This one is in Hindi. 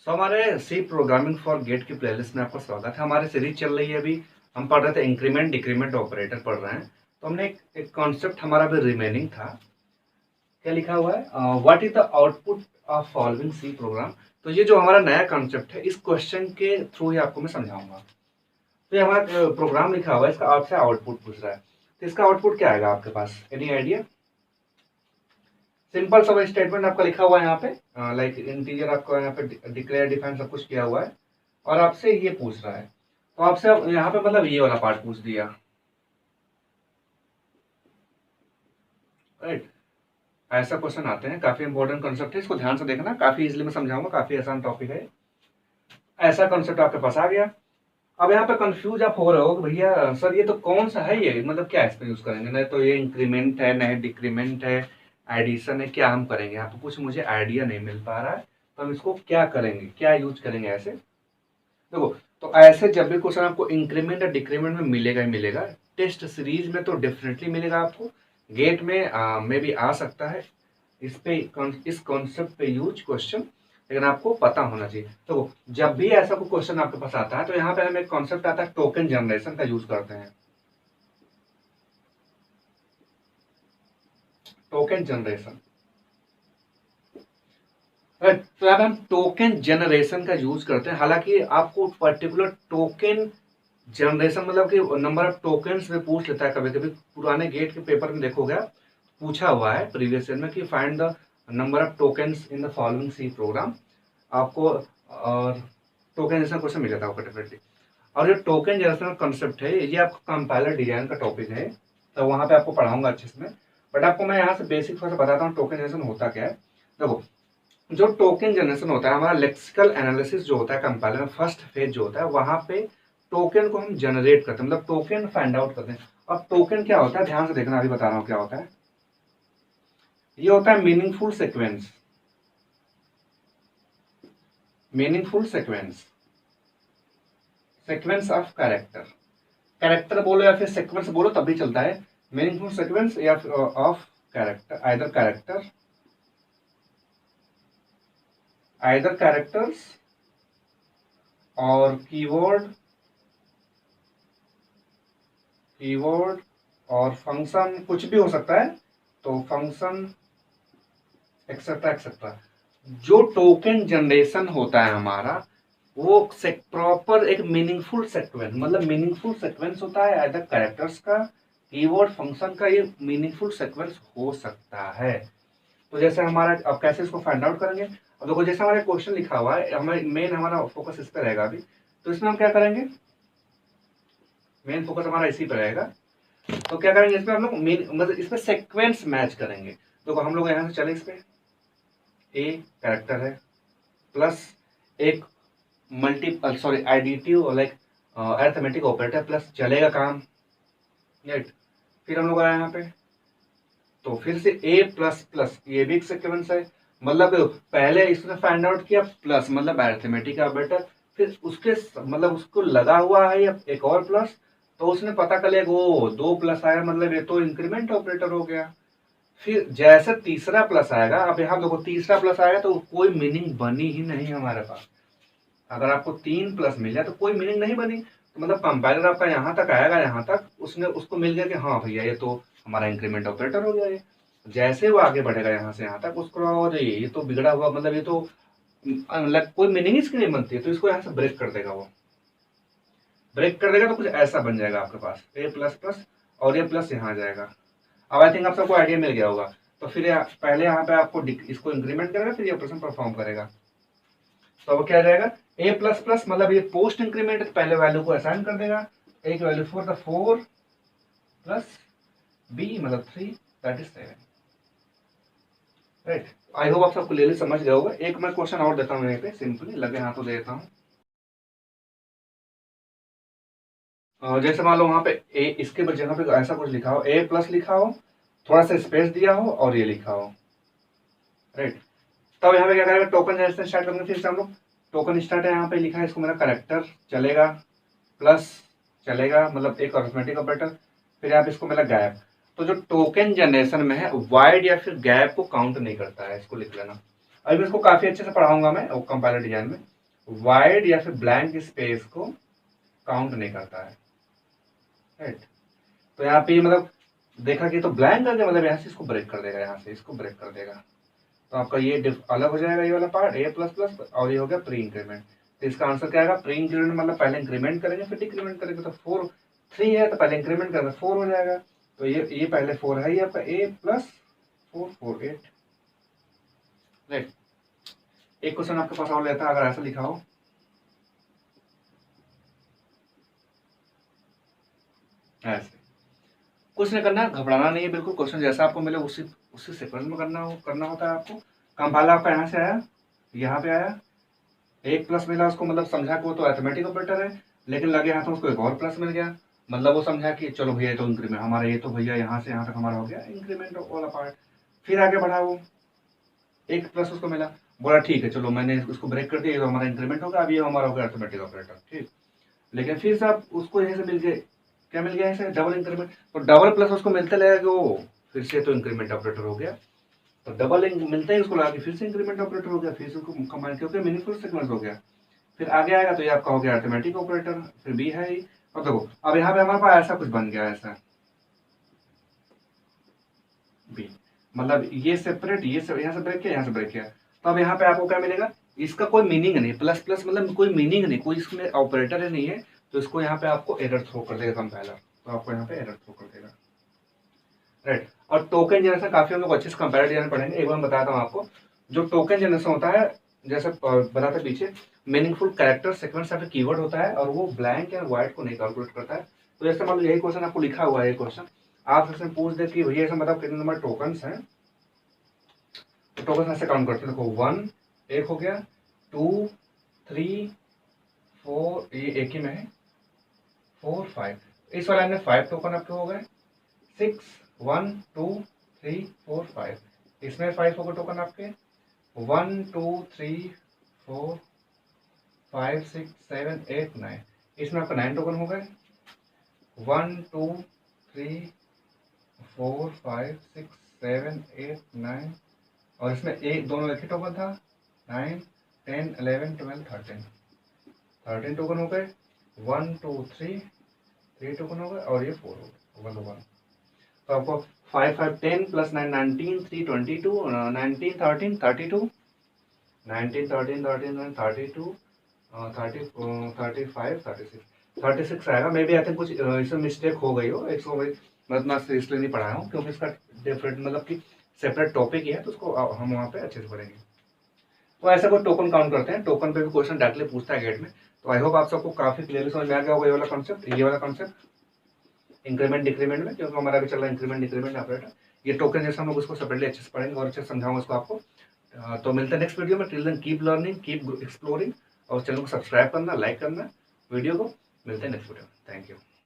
हमारे सी प्रोग्रामिंग फॉर गेट की प्लेलिस्ट में आपका स्वागत है। हमारी सीरीज चल रही है। अभी हम पढ़ रहे थे इंक्रीमेंट डिक्रीमेंट ऑपरेटर पढ़ रहे हैं। तो हमने एक कॉन्सेप्ट हमारा भी रिमेनिंग था। क्या लिखा हुआ है, what is the output of following C program. तो ये जो हमारा नया कॉन्सेप्ट है, इस क्वेश्चन के थ्रू ही आपको मैं समझाऊंगा। तो ये हमारा प्रोग्राम लिखा हुआ है, इसका आपसे आउटपुट पूछ रहा है। तो इसका आउटपुट क्या आएगा आपके पास, एनी आइडिया? सिंपल सा स्टेटमेंट आपका लिखा हुआ है यहाँ पे, लाइक इंटीजर आपका यहाँ पे डिक्लेयर डिफाइन सब कुछ किया हुआ है और आपसे ये पूछ रहा है। तो आपसे अब यहाँ पे मतलब ये वाला पार्ट पूछ दिया, राइट। ऐसा क्वेश्चन आते हैं, काफी इंपॉर्टेंट कॉन्सेप्ट है, इसको ध्यान से देखना, काफी इजीली मैं समझाऊंगा, काफी आसान टॉपिक है। ऐसा कॉन्सेप्ट आपके पास आ गया। अब यहाँ पे कंफ्यूज आप हो रहे हो कि भैया सर ये तो कौन सा है, ये मतलब क्या इसमें यूज करेंगे, नहीं तो ये इंक्रीमेंट है, नहीं डिक्रीमेंट है, एडिशन है, क्या हम करेंगे? यहाँ पे कुछ मुझे आइडिया नहीं मिल पा रहा है। तो हम इसको क्या करेंगे, क्या यूज करेंगे ऐसे? देखो, तो ऐसे जब भी क्वेश्चन आपको इंक्रीमेंट या डिक्रीमेंट में मिलेगा ही मिलेगा। टेस्ट सीरीज में तो डेफिनेटली मिलेगा आपको, गेट में भी आ सकता है। इस कॉन्सेप्ट पे यूज क्वेश्चन, लेकिन आपको पता होना चाहिए। तो जब भी ऐसा कोई क्वेश्चन आपके पास आता है तो यहाँ पे हम एक कॉन्सेप्ट आता है टोकन जनरेशन का यूज करते हैं। टोकन जनरेशन, तो यहाँ पे हम टोकन जनरेशन का यूज करते हैं। हालांकि आपको पर्टिकुलर टोकन जनरेशन मतलब कि नंबर ऑफ टोकन्स में पूछ लेता है कभी कभी। पुराने गेट के पेपर में देखोगे आप, पूछा हुआ है प्रीवियस ईयर में कि find the number of tokens in the following C program. आपको और टोकन जनरेशन क्वेश्चन मिल जाता है डेफिनेटली। और ये टोकन जनरेशन कॉन्सेप्ट है, ये आपका कंपाइलर डिजाइन का टॉपिक है, तो वहां पे आपको पढ़ाऊंगा अच्छे से। बट आपको मैं यहाँ से बेसिक थोड़ा सा बताता हूँ टोकन जनरेशन होता क्या है। देखो, जो टोकन जनरेशन होता है, हमारा लेक्सिकल एनालिसिस जो होता है कंपाइलर में, फर्स्ट फेज जो होता है, वहां पे टोकन को हम जनरेट करते हैं, मतलब टोकन फाइंड आउट करते हैं। अब टोकन क्या होता है, ध्यान से देखना, अभी बता रहा हूँ क्या होता है। ये होता है meaningful sequence, meaningful sequence, sequence of character. Character बोलो या फिर सीक्वेंस बोलो तब भी चलता है। मीनिंगफुल सीक्वेंस या फिर ऑफ कैरेक्टर, आइदर कैरेक्टर्स और कीवर्ड और फंक्शन, कुछ भी हो सकता है। तो फंक्शन एक्सेट्रा एक्सेट्रा। जो टोकन जनरेशन होता है हमारा, वो प्रॉपर एक मीनिंगफुल सीक्वेंस, मतलब मीनिंगफुल सीक्वेंस होता है आइदर कैरेक्टर्स का, कीवर्ड, फंक्शन का, ये मीनिंगफुल सीक्वेंस हो सकता है। तो जैसे हमारा, अब कैसे इसको फाइंड आउट करेंगे? अब देखो, जैसे हमारा क्वेश्चन लिखा हुआ है, हमारे मेन हमारा फोकस इस पे रहेगा अभी। तो इसमें हम क्या करेंगे, मेन फोकस हमारा इसी पे रहेगा। तो क्या करेंगे इसमें हम लोग, मेन मतलब इसमें सीक्वेंस मैच करेंगे। देखो हम लोग यहाँ से चले, इस पे ए कैरेक्टर है, प्लस एक sorry additive like arithmetic operator, plus चलेगा काम, राइट। फिर हम लोग आए यहाँ पे, तो फिर से ए प्लस प्लस, ये भी एक सीक्वेंस है। मतलब पहले इसने फाइंड आउट किया, प्लस मतलब अरिथमेटिक ऑपरेटर, फिर उसके मतलब उसको लगा हुआ है एक और प्लस, तो उसने पता कर लिया वो दो प्लस आया, मतलब ये तो इंक्रीमेंट ऑपरेटर हो गया। फिर जैसे तीसरा प्लस आएगा, अब यहाँ देखो तीसरा प्लस आएगा तो कोई मीनिंग बनी ही नहीं हमारे पास। अगर आपको तीन प्लस मिल जाए तो कोई मीनिंग नहीं बनी, तो मतलब कंपाइलर आपका यहाँ तक आएगा, यहाँ तक उसने उसको मिल गया कि हाँ भैया ये तो हमारा इंक्रीमेंट ऑपरेटर हो गया। ये जैसे वो आगे बढ़ेगा यहाँ से यहाँ तक, उसको और ये तो बिगड़ा हुआ, मतलब ये तो मतलब कोई मीनिंग इसकी नहीं बनती है, तो इसको यहाँ से ब्रेक कर देगा। वो ब्रेक कर देगा तो कुछ ऐसा बन जाएगा आपके पास, ए प्लस प्लस और ये प्लस यहाँ आ जाएगा। अब आई थिंक आप सबको आइडिया मिल गया होगा। तो फिर पहले यहाँ पे आपको इसको इंक्रीमेंट करेगा, फिर ये ऑपरेशन परफॉर्म करेगा। तो अब क्या जाएगा, ए प्लस प्लस, मतलब ये पोस्ट इंक्रीमेंट, पहले वैल्यू को असाइन कर देगा, एक value for the 4 plus B मतलब 3, that is 7, right. I hope आप सबको क्लियरली समझ गया होगा। एक मैं क्वेश्चन और देता हूँ यहीं पे, सिंपली लगे हाथों दे देता हूँ। जैसे मान लो वहां पे ए, इसके जगह पे ऐसा कुछ लिखा हो, ए प्लस लिखा हो, थोड़ा सा स्पेस दिया हो और ये लिखा हो, राइट। तब यहाँ पे क्या करेगा, टोकन जनरेशन स्टार्ट करेंगे। फिर से हम लोग टोकन स्टार्ट है, यहाँ पे लिखा है, इसको मेरा करेक्टर चलेगा, प्लस चलेगा, मतलब एक अरिथमेटिक ऑपरेटर, फिर आप इसको मिला गैप। तो जो टोकन जनरेशन में है, वाइड या फिर गैप को काउंट नहीं करता है, इसको लिख लेना। अभी मैं इसको काफी अच्छे से पढ़ाऊंगा मैं कंपाइलर डिजाइन में। वाइड या फिर ब्लैंक स्पेस को काउंट नहीं करता है, राइट। तो यहाँ पे मतलब देखा कि तो ब्लैंक करके मतलब यहाँ से इसको ब्रेक कर देगा, यहाँ से इसको ब्रेक कर देगा, तो आपका ये अलग हो जाएगा, ये वाला पार्ट ए प्लस प्लस, और ये हो गया प्री इंक्रीमेंट। तो इसका आंसर क्या आएगा, प्री इंक्रीमेंट मतलब पहले इंक्रीमेंट करेंगे फिर डिक्रीमेंट करेंगे, तो 4 3 है तो पहले इंक्रीमेंट करेंगे 4 हो जाएगा, तो ये पहले 4 है, ये आपका ए प्लस 4 4 8, राइट। एक क्वेश्चन आपके पास और लेता है, अगर ऐसा लिखा हो ऐसे, कुछ नहीं करना है, घबराना नहीं है बिल्कुल, क्वेश्चन जैसा आपको मिले उसी उसी सीक्वेंस में करना होता है आपको। कंपाइलर आपका यहाँ से आया, यहाँ पे आया, एक प्लस मिला उसको, मतलब समझा कि वो तो अरिथमेटिक ऑपरेटर है, लेकिन लगे हाथों उसको एक और प्लस मिल गया, मतलब वो समझा कि चलो भैया ये तो इंक्रीमेंट हमारा, ये तो भैया यहाँ से यहाँ तक हमारा हो गया इंक्रीमेंट वाला पार्ट। फिर आगे बढ़ा वो, एक प्लस उसको मिला, बोला ठीक है चलो मैंने उसको ब्रेक कर दिया, ये तो हमारा इंक्रीमेंट होगा, अब ये हमारा हो गया अरिथमेटिक ऑपरेटर, ठीक। लेकिन फिर से आप उसको यहीं से मिल गए, क्या मिल गया ऐसे डबल इंक्रीमेंट, तो डबल प्लस उसको मिलते लगेगा कि वो फिर से तो इंक्रीमेंट ऑपरेटर हो गया, तो डबल मिलता ही उसको लगा कि फिर से इंक्रीमेंट ऑपरेटर हो गया, फिर से उसको कंबाइन क्योंकि मीनिंगफुल सीक्वेंस हो गया। फिर आगे आएगा तो ये आपका हो गया अरिथमेटिक ऑपरेटर, फिर बी है ही, और देखो अब यहाँ पे हमारे पास ऐसा कुछ बन गया, ऐसा बी, मतलब ये सेपरेट, ये यहाँ से ब्रेक किया, यहाँ से ब्रेक किया, तो अब यहाँ पे आपको क्या मिलेगा, इसका कोई मीनिंग नहीं, प्लस प्लस मतलब कोई मीनिंग नहीं, कोई इसमें ऑपरेटर ही नहीं है, तो इसको यहाँ पे आपको एरर थ्रो कर देगा कंपाइलर, तो आपको यहाँ पे एरर थ्रो कर देगा, राइट। और टोकन जनरेशन काफी हम लोग अच्छे से कंपैरेटिव जनरेशन पढ़ेंगे, एक बार बताता हूँ आपको, जो टोकन जनरेशन होता है जैसे बताते पीछे, मीनिंगफुल कैरेक्टर सीक्वेंस या फिर कीवर्ड होता है, और वो ब्लैंक या वाइट को नहीं कैलकुलेट करता है। तो जैसे मान लो यही क्वेश्चन आपको लिखा हुआ है, क्वेश्चन आप इसमें पूछ दे कि भैया ऐसा मतलब कितने नंबर टोकन हैं, तो टोकन ऐसे काउंट करते हैं, देखो 1 एक हो गया, 2 3 4, ये एक ही में है, 4 5, इस वाले में 5 टोकन आपके हो गए, 6 1 2 3 4 5, इसमें 5 होगा टोकन आपके, 1 2 3 4 5 6 7 8 9, इसमें आपका 9 टोकन हो गए, 1 2 3 4 5 6 7 8 9, और इसमें एक दोनों एक ही टोकन था, 9 10 11 12 13 टोकन हो गए, 1 2 3 टोकन हो गए, और ये 4 हो गए 1 तो आपको 5 5 10 प्लस 9 19 3 22 19 13 32 19 13 13 32 30 35 36 आएगा, मे बी आई थिंक कुछ इसमें मिस्टेक हो गई हो, एक सौ मैं इसलिए नहीं पढ़ाया हूँ क्योंकि इसका डिफरेंट मतलब कि सेपरेट टॉपिक ही है, तो उसको हम वहाँ पे अच्छे से पढ़ेंगे। तो ऐसा कोई टोकन काउंट करते हैं, टोकन पे भी क्वेश्चन डायरेक्टली पूछता है गेट में, तो आई होप आप सबको काफी क्लियरली समझ में आ गया होगा ये वाला कॉन्सेप्ट, ये वाला कॉन्सेप्ट इंक्रीमेंट डिक्रीमेंट में, क्योंकि हमारा भी चल रहा है इंक्रीमेंट डिक्रीमेंट ऑपरेटर, ये टोकन जैसे हम लोग उसको सेपरेटली अच्छे से पढ़ेंगे और अच्छे से समझाऊंगा उसको आपको। तो मिलते हैं नेक्स्ट वीडियो में, till then keep learning keep exploring, और चैनल को सब्सक्राइब करना, लाइक करना वीडियो को, मिलते हैं नेक्स्ट वीडियो में, थैंक यू।